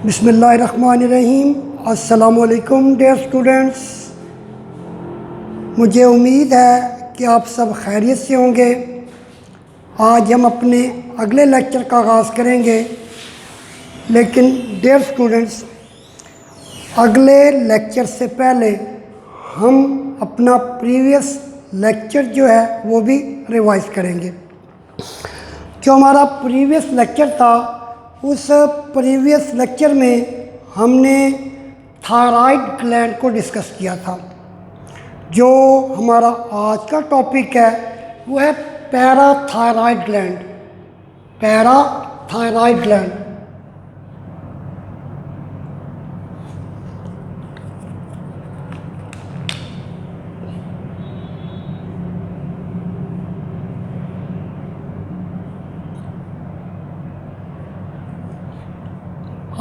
बिस्मिल्लाहिर्रहमानिर्रहीम। अस्सलामुअलैकुम dear students, मुझे उम्मीद है कि आप सब खैरियत से होंगे। आज हम अपने अगले लेक्चर का आगाज़ करेंगे, लेकिन डियर स्टूडेंट्स अगले लेक्चर से पहले हम अपना प्रीवियस लेक्चर जो है वो भी रिवाइज़ करेंगे। जो हमारा प्रीवियस लेक्चर था, उस प्रीवियस लेक्चर में हमने थायराइड ग्लैंड को डिस्कस किया था। जो हमारा आज का टॉपिक है वो है पैराथायराइड ग्लैंड। पैराथायराइड ग्लैंड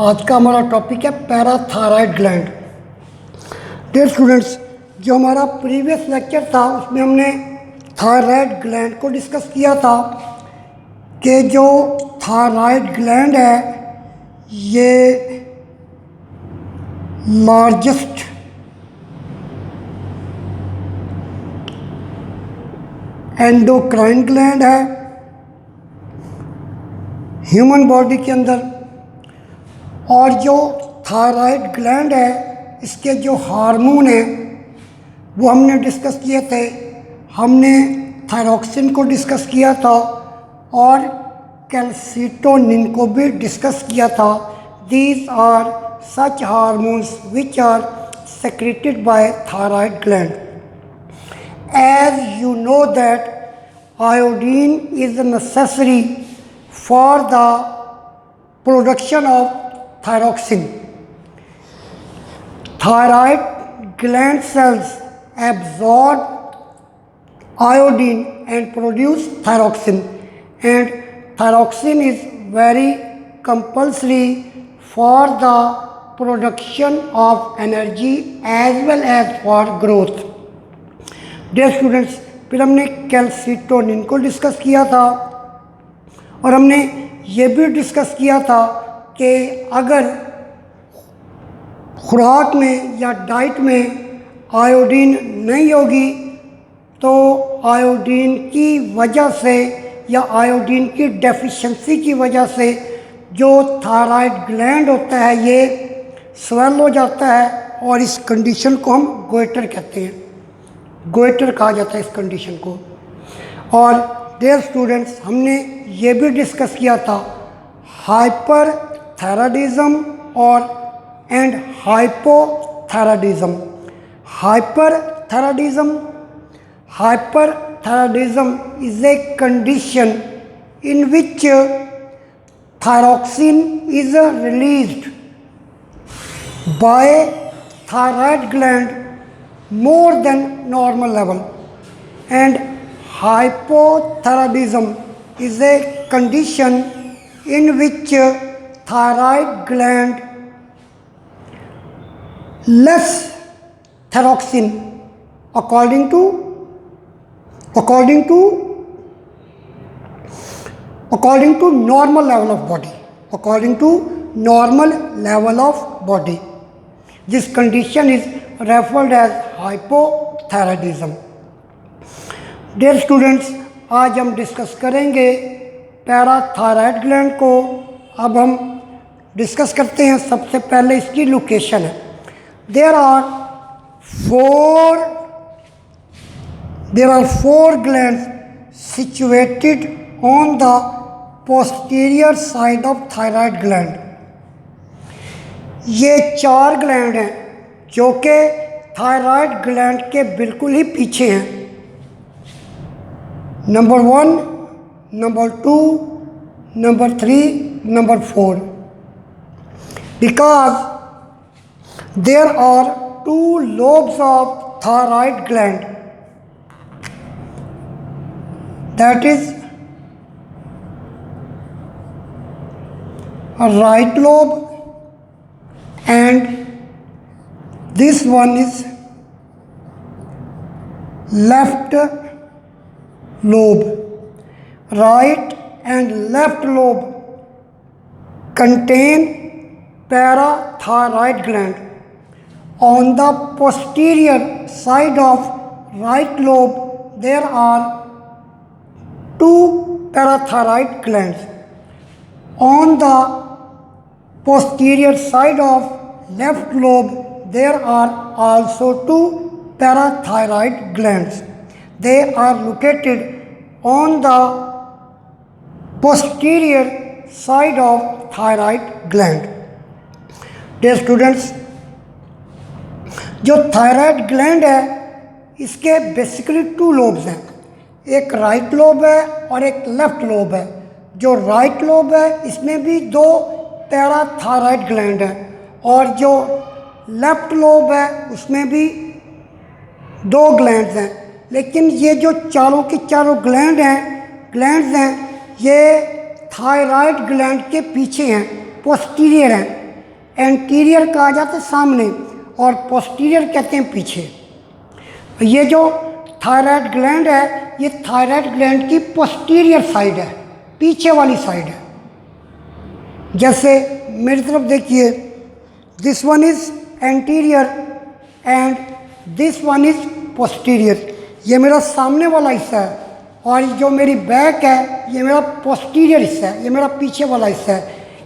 आज का हमारा टॉपिक है पैराथायराइड ग्लैंड। डियर स्टूडेंट्स, जो हमारा प्रीवियस लेक्चर था उसमें हमने थायराइड ग्लैंड को डिस्कस किया था कि जो थायराइड ग्लैंड है ये लार्जेस्ट एंडोक्राइन ग्लैंड है ह्यूमन बॉडी के अंदर। और जो थायराइड ग्लैंड है इसके जो हार्मोन हैं वो हमने डिस्कस किए थे। हमने थायरॉक्सिन को डिस्कस किया था और कैल्सिटोनिन को भी डिस्कस किया था। These are such hormones which are secreted by thyroid gland. As you know that iodine is necessary for the production of thyroxine. Thyroid gland cells absorb iodine and produce thyroxine, and thyroxine is very compulsory for the production of energy as well as for growth. Dear students, फिर हमने calcitonin को discuss किया था और हमने ये भी discuss किया था कि अगर खुराक में या डाइट में आयोडीन नहीं होगी तो आयोडीन की वजह से या आयोडीन की डेफिशिएंसी की वजह से जो थायराइड ग्लैंड होता है ये स्वेल हो जाता है और इस कंडीशन को हम गोइटर कहते हैं। गोइटर कहा जाता है इस कंडीशन को। और डियर स्टूडेंट्स, हमने ये भी डिस्कस किया था हाइपर थायराइडिज्म और and hypothyroidism. Hyperthyroidism is a condition in which thyroxine is released by thyroid gland more than normal level, and hypothyroidism is a condition in which thyroid gland less thyroxine according to normal level of body, according to normal level of body. This condition is referred as hypothyroidism. Dear students, आज हम discuss करेंगे parathyroid gland को। अब हम discuss करते हैं। सबसे पहले इसकी लोकेशन है। There are four glands situated on the posterior side of thyroid gland. ये 4 ग्लैंड हैं जो कि थायराइड ग्लैंड के बिल्कुल ही पीछे हैं। Number 1, number 2, number 3, number 4। Because there are 2 lobes of thyroid gland, that is a right lobe and this one is left lobe. Right and left lobe contain parathyroid gland. On the posterior side of right lobe, there are two parathyroid glands. On the posterior side of left lobe, there are also two parathyroid glands. They are located on the posterior side of thyroid gland. Dear students, जो thyroid gland है इसके basically two lobes हैं, एक right lobe है और एक left lobe है। जो राइट लोब है इसमें भी दो पैराथायराइड ग्लैंड हैं और जो लेफ्ट लोब है उसमें भी दो ग्लैंड्स हैं। लेकिन ये जो चारों की चारों ग्लैंड्स हैं ये थायराइड ग्लैंड के पीछे हैं, पोस्टीरियर हैं। एंटीरियर कहा जाता है सामने और पोस्टीरियर कहते हैं पीछे। ये जो थायराइड ग्लैंड है ये थायराइड ग्लैंड की पोस्टीरियर साइड है, पीछे वाली साइड है। जैसे मेरी तरफ देखिए, this one is anterior and this one is posterior. ये मेरा सामने वाला हिस्सा है और जो मेरी बैक है ये मेरा पोस्टीरियर हिस्सा है, ये मेरा पीछे वाला हिस्सा है।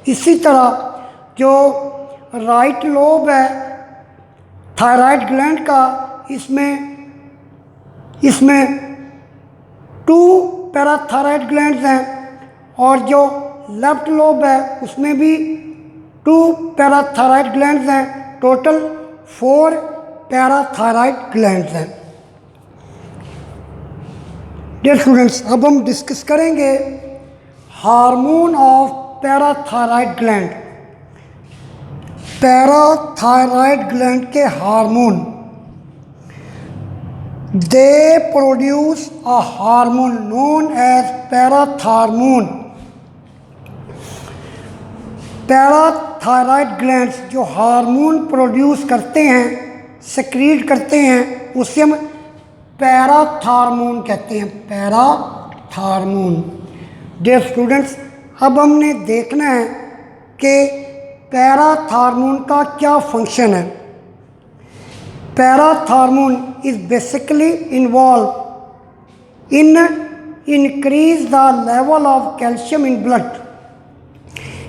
इसी तरह जो राइट लोब है थायराइड ग्लैंड का, इसमें टू पैराथायराइड ग्लैंड्स हैं और जो लेफ्ट लोब है उसमें भी टू पैराथायराइड ग्लैंड्स हैं। टोटल 4 पैराथायराइड ग्लैंड्स हैं। डियर स्टूडेंट्स, अब हम डिस्कस करेंगे hormone of parathyroid gland. Parathyroid gland के hormone, they produce a hormone known as parathormone. Parathyroid glands जो हार्मोन प्रोड्यूस करते हैं, सेक्रीट करते हैं, उसे हम पैराथार्मोन कहते हैं, पैराथार्मोन। डियर स्टूडेंट्स, अब हमने देखना है कि पैराथार्मोन का क्या फंक्शन है। Parathormone is basically involve in increase the level of calcium in blood.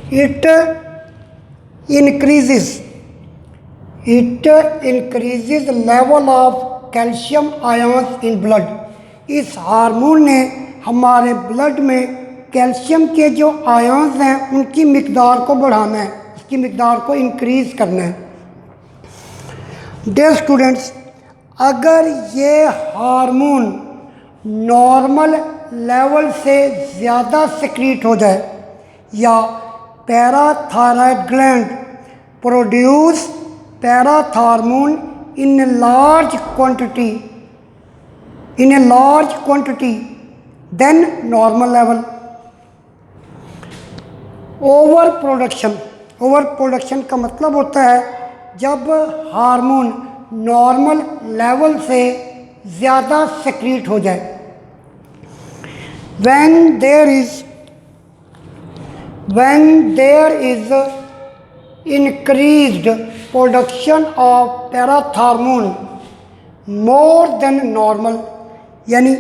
It increases the level of calcium ions in blood. इस हार्मोन ने हमारे ब्लड में कैल्शियम के जो आयन्स हैं उनकी मिकदार को बढ़ाना है, उसकी मिकदार को इंक्रीज़ करना है। डियर स्टूडेंट्स, अगर ये हार्मोन नॉर्मल लेवल से ज़्यादा सेक्रीट हो जाए या parathyroid gland produce parathormone in a large quantity than normal level. Over production का मतलब होता है जब हार्मोन नॉर्मल लेवल से ज़्यादा सेक्रीट हो जाए। when there is increased production of parathormone more than normal, यानी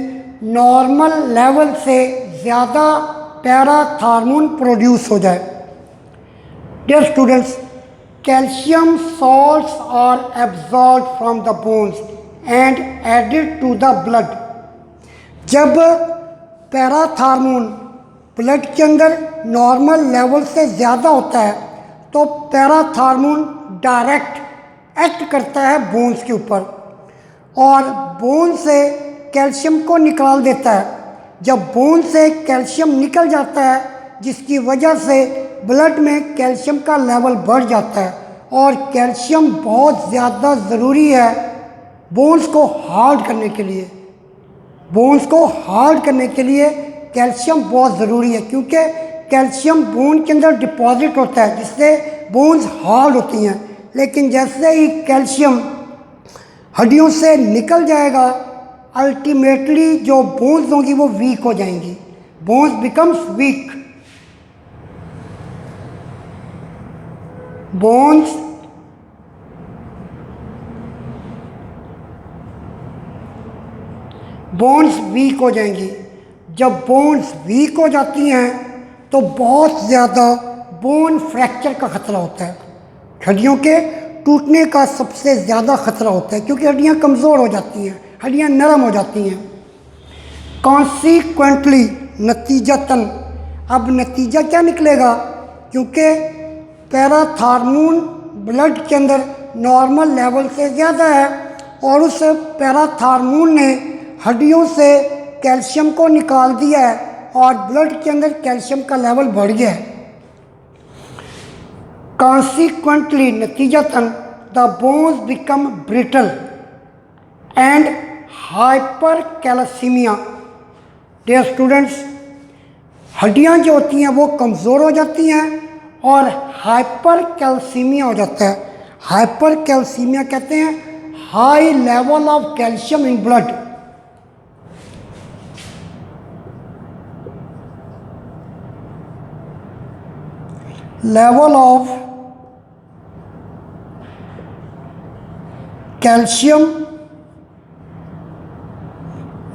नॉर्मल लेवल से ज़्यादा पैराथार्मोन प्रोड्यूस हो जाए। Dear students, calcium salts are absorb from the bones and added to the blood. जब पैराथार्मोन ब्लड के अंदर नॉर्मल लेवल से ज़्यादा होता है तो पैराथार्मोन डायरेक्ट एक्ट करता है बोन्स के ऊपर और बोन से कैल्शियम को निकाल देता है। जब बोन से कैल्शियम निकल जाता है जिसकी वजह से ब्लड में कैल्शियम का लेवल बढ़ जाता है और कैल्शियम बहुत ज़्यादा ज़रूरी है बोन्स को हार्ड करने के लिए। बोन्स को हार्ड करने के लिए कैल्शियम बहुत ज़रूरी है क्योंकि कैल्शियम बोन के अंदर डिपॉजिट होता है जिससे बोन्स हार्ड होती हैं। लेकिन जैसे ही कैल्शियम हड्डियों से निकल जाएगा अल्टीमेटली जो बोन्स होंगी वो वीक हो जाएंगी, bones becomes week. Bones weak हो जाएंगी। जब बोन्स वीक हो जाती हैं तो बहुत ज़्यादा बोन फ्रैक्चर का ख़तरा होता है, हड्डियों के टूटने का सबसे ज़्यादा ख़तरा होता है, क्योंकि हड्डियाँ कमज़ोर हो जाती हैं, हड्डियाँ नरम हो जाती हैं। कॉन्सिक्वेंटली नतीजतन, अब नतीजा क्या निकलेगा, क्योंकि पैराथार्मोन ब्लड के अंदर नॉर्मल लेवल से ज़्यादा है और उस पैराथार्मोन ने हड्डियों से कैल्शियम को निकाल दिया है और ब्लड के अंदर कैल्शियम का लेवल बढ़ गया है। कॉन्सिक्वेंटली नतीजतन the bones become brittle and hypercalcemia. Dear students, हड्डियाँ जो होती हैं वो कमज़ोर हो जाती हैं और हाइपर कैल्सीमिया हो जाता है। हाइपर कैल्सीमिया कहते हैं high level of calcium in blood. Level of calcium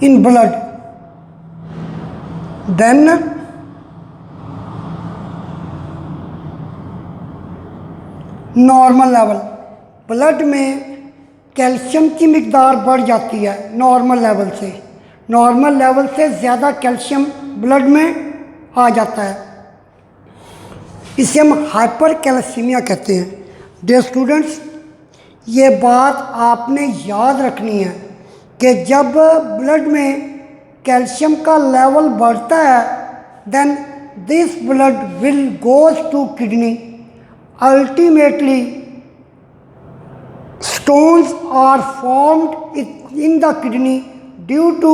in blood, than normal level, blood में कैल्शियम की मिकदार बढ़ जाती है नॉर्मल लेवल से, नॉर्मल लेवल से ज़्यादा कैल्शियम ब्लड में आ जाता है, इसे हम हाइपर कैल्सीमिया कहते हैं। डियर स्टूडेंट्स, ये बात आपने याद रखनी है कि जब ब्लड में कैल्शियम का लेवल बढ़ता है then this blood will goes to kidney, ultimately stones are formed in the kidney due to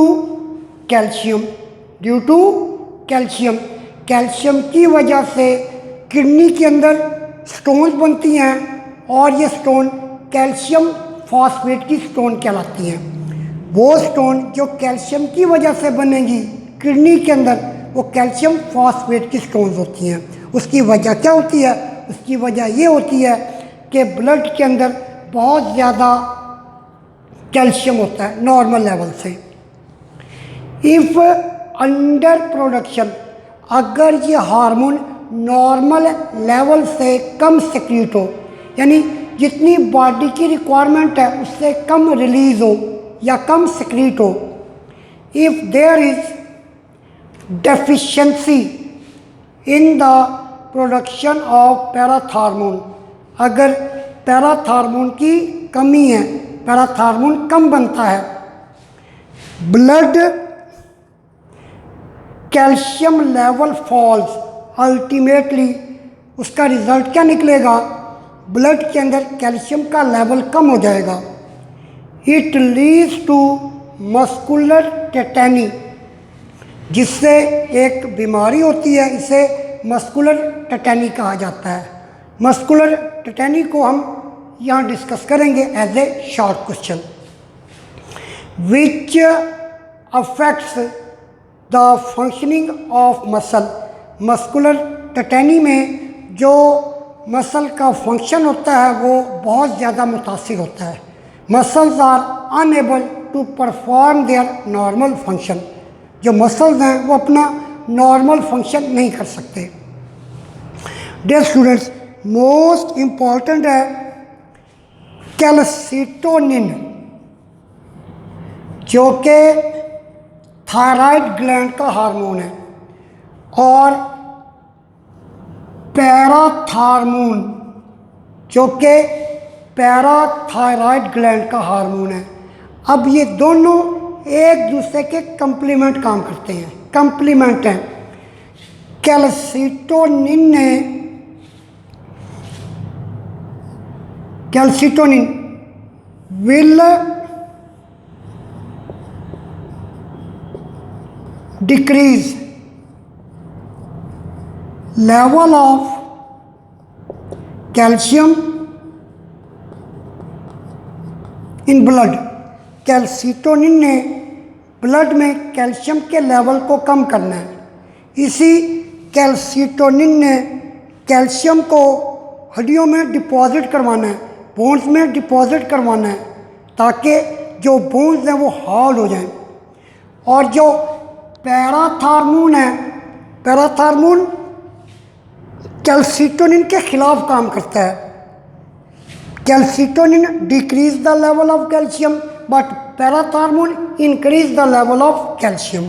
calcium, due to calcium, calcium की वजह से किडनी के अंदर स्टोन्स बनती हैं और ये स्टोन कैल्शियम फॉस्फेट की स्टोन कहलाती हैं। वो स्टोन जो कैल्शियम की वजह से बनेगी किडनी के अंदर, वो कैल्शियम फॉस्फेट की स्टोन्स होती हैं। उसकी वजह क्या होती है? उसकी वजह ये होती है कि ब्लड के अंदर बहुत ज़्यादा कैल्शियम होता है नॉर्मल लेवल से। इफ़ अंडर प्रोडक्शन, अगर ये हार्मोन नॉर्मल लेवल से कम सेक्रीट हो, यानी जितनी बॉडी की रिक्वायरमेंट है उससे कम रिलीज़ हो या कम सेक्रीट हो, if there is deficiency in the production of parathormone, अगर पैराथार्मोन की कमी है, पैराथार्मोन कम बनता है, blood calcium level falls, ultimately उसका रिजल्ट क्या निकलेगा? ब्लड के अंदर कैल्शियम का लेवल कम हो जाएगा। इट लीड्स टू मस्कुलर टेटेनी, जिससे एक बीमारी होती है, इसे मस्कुलर टेटेनी कहा जाता है। मस्कुलर टेटेनी को हम यहाँ डिस्कस करेंगे as a short question. Which affects the functioning of muscle, muscular tetany में जो मसल का फंक्शन होता है वो बहुत ज़्यादा मुतासिर होता है। Muscles are unable to perform their normal function, जो मसल्स हैं वो अपना नॉर्मल फंक्शन नहीं कर सकते। डियर स्टूडेंट्स, मोस्ट इम्पॉर्टेंट है कैल्सिटोनिन, जो कि थायराइड ग्लैंड का हार्मोन है, और पैराथार्मोन जो कि पैराथायराइड ग्लैंड का हार्मोन है। अब ये दोनों एक दूसरे के कंप्लीमेंट काम करते हैं, कंप्लीमेंट हैं। Calcitonin will decrease level of calcium in blood, calcitonin ने ब्लड में कैल्शियम के लेवल को कम करना है। इसी कैल्सिटोनिन ने कैल्शियम को हड्डियों में डिपॉजिट करवाना है, बोन्स में डिपॉजिट करवाना है, ताकि जो बोन्स हैं वो हार्ड हो जाएं। और जो पैराथार्मोन है, पैराथार्मोन कैल्सिटोनिन के खिलाफ काम करता है। Calcitonin decrease the level of calcium, but parathormone increase the level of calcium.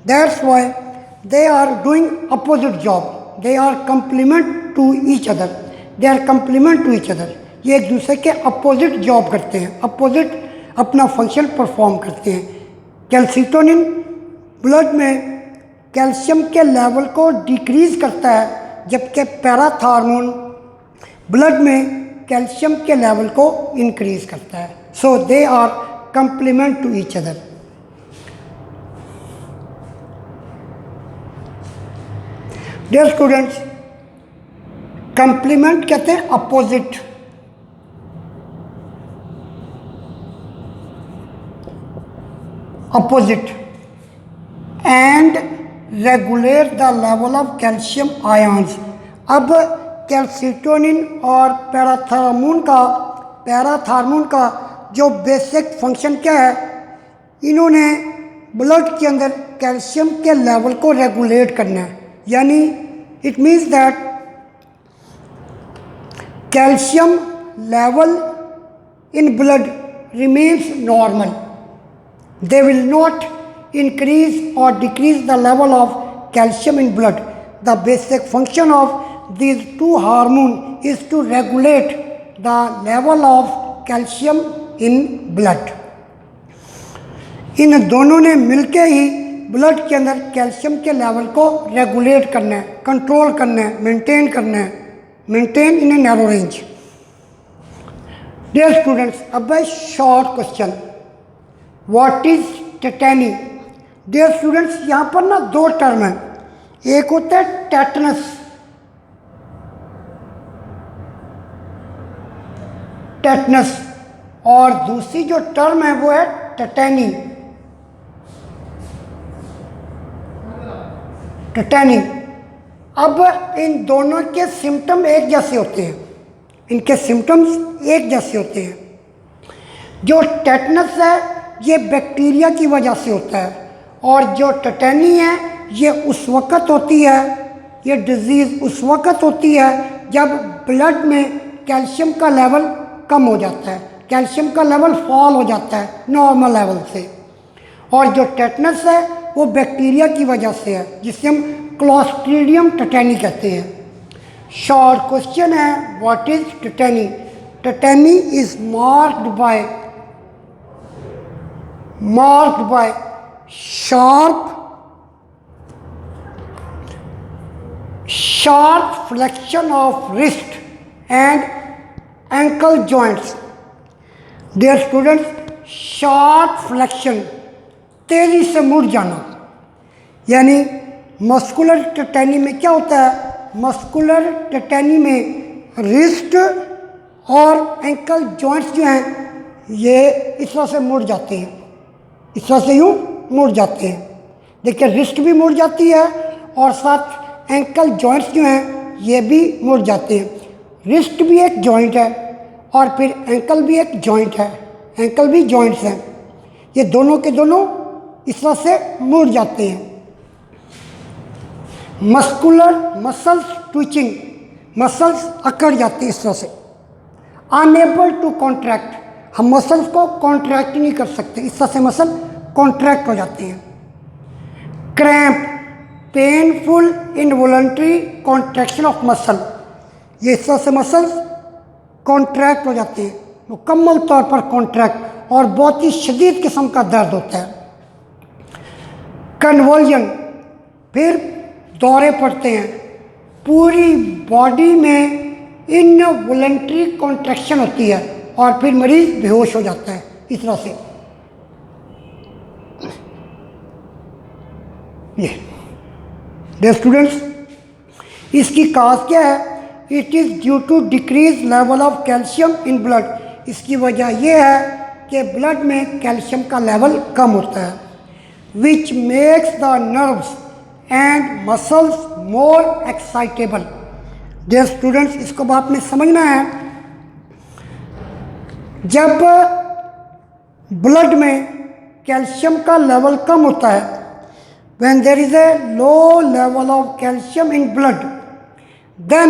That's why they are doing opposite job, they are complement to each other, they are complement to each other. ये एक दूसरे के opposite job करते हैं, opposite अपना function perform करते हैं। Calcitonin blood में कैल्शियम के लेवल को डिक्रीज करता है, जबकि पैराथार्मोन ब्लड में कैल्शियम के लेवल को इंक्रीज करता है। So they are complement to each other. Dear students, complement कहते हैं opposite, opposite and regulate the level of calcium ions. अब कैल्सिटोनिन और पैराथार्मोन का जो बेसिक फंक्शन क्या है, इन्होंने ब्लड के अंदर कैल्शियम के लेवल को रेगुलेट करना है। यानी it means that calcium level in blood remains normal, they will not increase or decrease the level of calcium in blood. The basic function of these two hormones is to regulate the level of calcium in blood. इन दोनों ने मिलके ही blood के अंदर calcium के level को regulate करना है, control करना है, मेंटेन करना है, maintain in a narrow range. Dear students, अब है short question, what is tetany. Dear students, यहाँ पर ना दो टर्म है, एक होता है टेटनस, टेटनस, और दूसरी जो टर्म है वो है टेटेनी, टेटेनी। अब इन दोनों के सिम्टम एक जैसे होते हैं, इनके सिम्टम्स एक जैसे होते हैं। जो टेटनस है ये बैक्टीरिया की वजह से होता है, और जो टेटेनी है ये उस वक़्त होती है, ये डिज़ीज़ उस वक़्त होती है जब ब्लड में कैल्शियम का लेवल कम हो जाता है, कैल्शियम का लेवल फॉल हो जाता है नॉर्मल लेवल से। और जो टेटनस है वो बैक्टीरिया की वजह से है, जिसे हम क्लोस्ट्रीडियम टेटेनी कहते हैं। शॉर्ट क्वेश्चन है, what is tetany. Tetany is marked by sharp flexion of wrist and ankle joints. Dear students, sharp flexion, तेजी से मुड़ जाना, यानी मस्कुलर टेटेनी में क्या होता है, मस्कुलर टेटेनी में रिस्ट और एंकल जॉइंट्स जो हैं ये इस तरह से मुड़ जाते हैं, इस तरह से यूँ मुड़ जाते हैं। देखिए रिस्ट भी मुड़ जाती है और साथ एंकल जॉइंट्स जो हैं ये भी मुड़ जाते हैं। रिस्ट भी एक जॉइंट है और फिर एंकल भी एक जॉइंट है, एंकल भी जॉइंट्स हैं, ये दोनों के दोनों इस तरह से मुड़ जाते हैं। मस्कुलर मसल्स ट्विचिंग, मसल्स अकड़ जाती है इस तरह से। अनएबल टू कॉन्ट्रैक्ट, हम मसल्स को कॉन्ट्रैक्ट नहीं कर सकते, इस तरह से मसल कॉन्ट्रैक्ट हो जाते हैं। Cramp, painful involuntary contraction of muscle, ये इस तरह से मसल्स कॉन्ट्रैक्ट हो जाते हैं, मुकम्मल तौर पर कॉन्ट्रैक्ट, और बहुत ही शदीद किस्म का दर्द होता है। कन्वर्जन, फिर दौरे पड़ते हैं, पूरी बॉडी में इनवॉलंटरी कॉन्ट्रैक्शन होती है और फिर मरीज बेहोश हो जाता है इस तरह से। ये डियर स्टूडेंट्स, इसकी काज क्या है, it is due to decrease level of calcium in blood. इसकी वजह यह है कि ब्लड में कैल्शियम का लेवल कम होता है, which makes the nerves and muscles more excitable, dear students, इसको बात में समझना है। जब ब्लड में कैल्शियम का लेवल कम होता है, when there is a low level of calcium in blood, then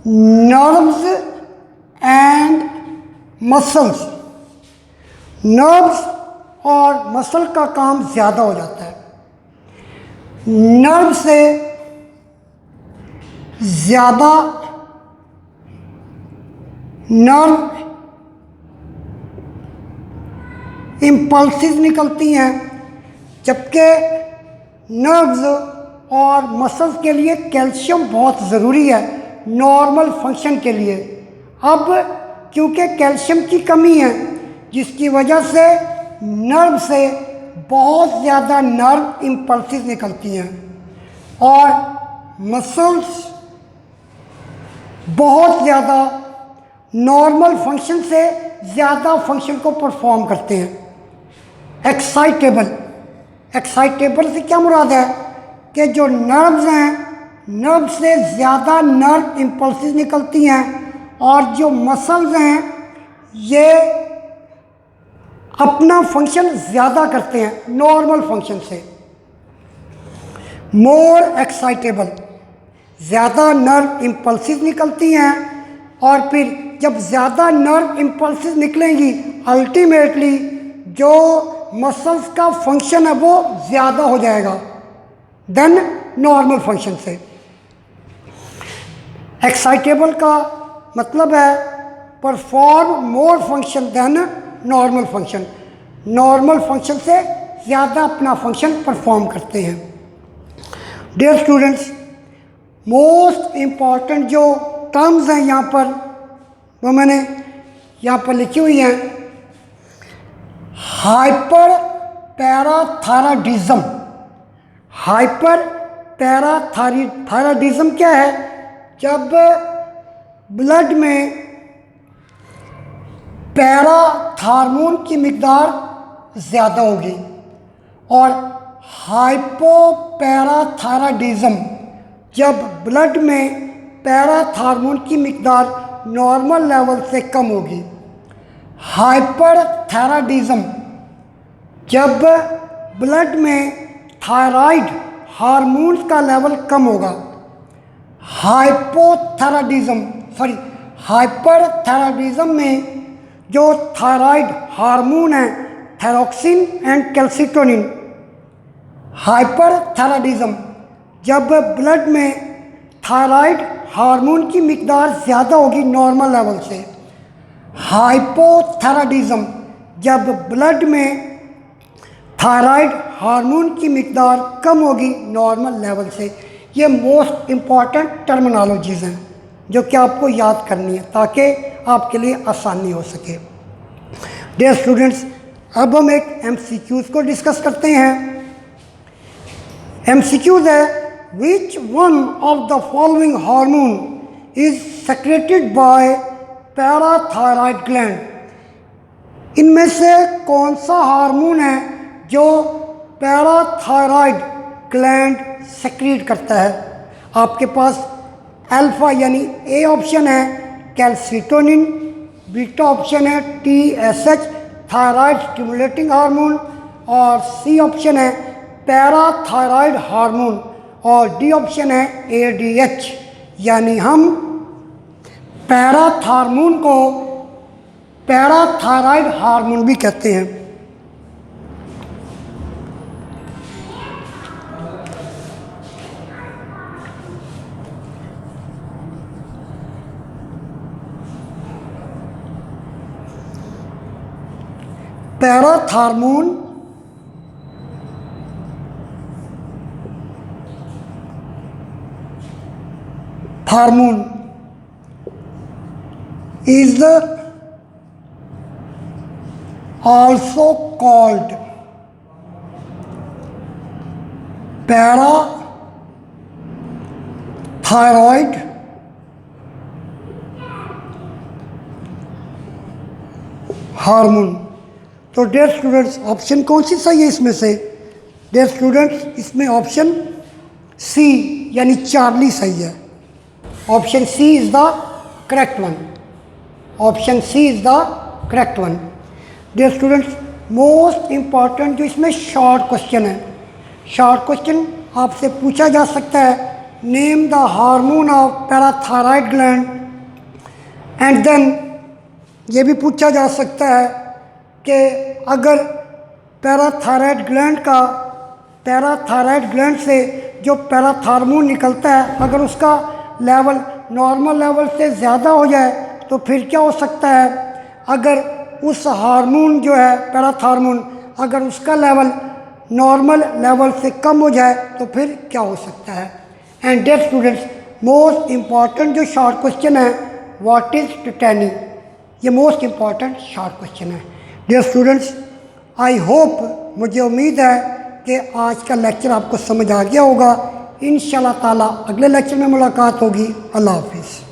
nerves and muscles, nerves और मसल का काम ज़्यादा हो जाता है। नर्व से ज़्यादा नर्व इम्पल्सिस निकलती हैं, जबकि नर्व्स और मसल्स के लिए कैल्शियम बहुत ज़रूरी है नॉर्मल फंक्शन के लिए। अब क्योंकि कैल्शियम की कमी है, जिसकी वजह से नर्व से बहुत ज़्यादा नर्व इम्पल्सिस निकलती हैं और मसल्स बहुत ज़्यादा नॉर्मल फंक्शन से ज़्यादा फंक्शन को परफॉर्म करते हैं। एक्साइटेबल, एक्साइटेबल से क्या मुराद है कि जो नर्व्स हैं, नर्व से ज़्यादा नर्व इम्पल्सिस निकलती हैं और जो मसल्स हैं ये अपना फंक्शन ज़्यादा करते हैं नॉर्मल फंक्शन से। मोर एक्साइटेबल, ज़्यादा नर्व इम्पल्सिस निकलती हैं और फिर जब ज़्यादा नर्व इम्पल्सिस निकलेंगी, अल्टीमेटली जो मसल्स का फंक्शन है वो ज़्यादा हो जाएगा देन नॉर्मल फंक्शन से। एक्साइटेबल का मतलब है perform more function then normal function, normal function से ज़्यादा अपना फंक्शन परफॉर्म करते हैं। डियर स्टूडेंट्स, मोस्ट इम्पॉर्टेंट जो टर्म्स हैं यहाँ पर वो मैंने यहाँ पर लिखी हुई हैं। हाइपर पैराथायरॉयडिज्म, हाइपर पैराथायरॉयडिज्म क्या है? जब ब्लड में पैराथार्मोन की मिकदार ज़्यादा होगी, और हाइपोपैराथायरॉयडिज्म जब ब्लड में पैराथार्मोन की मिकदार नॉर्मल लेवल से कम होगी। हाइपरथायरॉयडिज्म जब ब्लड में थायराइड हार्मोन्स का लेवल कम होगा। हाइपरथायरॉयडिज्म में जो थायराइड हार्मोन है थायरोक्सिन एंड कैल्सिटोनिन, हाइपरथायरॉयडिज्म जब ब्लड में थायराइड हार्मोन की मिकदार ज़्यादा होगी नॉर्मल लेवल से। हाइपोथायरॉयडिज्म जब ब्लड में थायराइड हार्मोन की मिकदार कम होगी नॉर्मल लेवल से। ये मोस्ट इम्पॉर्टेंट टर्मिनोलॉजीज़ हैं जो कि आपको याद करनी है ताकि आपके लिए आसानी हो सके। डियर स्टूडेंट्स, अब हम एक MCQs को डिस्कस करते हैं। MCQs है Which one of the following hormone is secreted by parathyroid gland? इनमें से कौन सा हार्मोन है जो पैराथायरॉयड ग्लैंड सेक्रीट करता है? आपके पास अल्फा यानी ए ऑप्शन है कैल्सिटोनिन, बीटा ऑप्शन है TSH थायराइड स्टिमुलेटिंग हार्मोन, और सी ऑप्शन है पैराथायरॉयड हार्मोन, और डी ऑप्शन है ADH। यानी हम पैराथार्मोन को पैराथायरॉयड हार्मोन भी कहते हैं। Parathormone hormone is also called parathyroid hormone. तो डियर स्टूडेंट्स, ऑप्शन कौन सी सही है इसमें से? डियर स्टूडेंट्स, इसमें ऑप्शन सी यानी चार्ली सही है। Option C is the correct one. Option C is the correct one. Dear students, most important जो इसमें शॉर्ट क्वेश्चन है, शॉर्ट क्वेश्चन आपसे पूछा जा सकता है, name the hormone of parathyroid gland, and then ये भी पूछा जा सकता है कि अगर पैराथायरॉयड ग्लैंड से जो पैराथार्मोन निकलता है अगर उसका लेवल नॉर्मल लेवल से ज़्यादा हो जाए तो फिर क्या हो सकता है। अगर उस हार्मोन जो है पैराथार्मोन अगर उसका लेवल नॉर्मल लेवल से कम हो जाए तो फिर क्या हो सकता है। And dear students, most important जो शॉर्ट क्वेश्चन है, व्हाट इज़ टिटैनी, ये मोस्ट इम्पॉर्टेंट शॉर्ट क्वेश्चन है। डियर स्टूडेंट्स, आई होप, मुझे उम्मीद है कि आज का लेक्चर आपको समझ आ गया होगा। इंशाल्लाह ताला अगले लेक्चर में मुलाकात होगी। अल्लाह हाफिज़।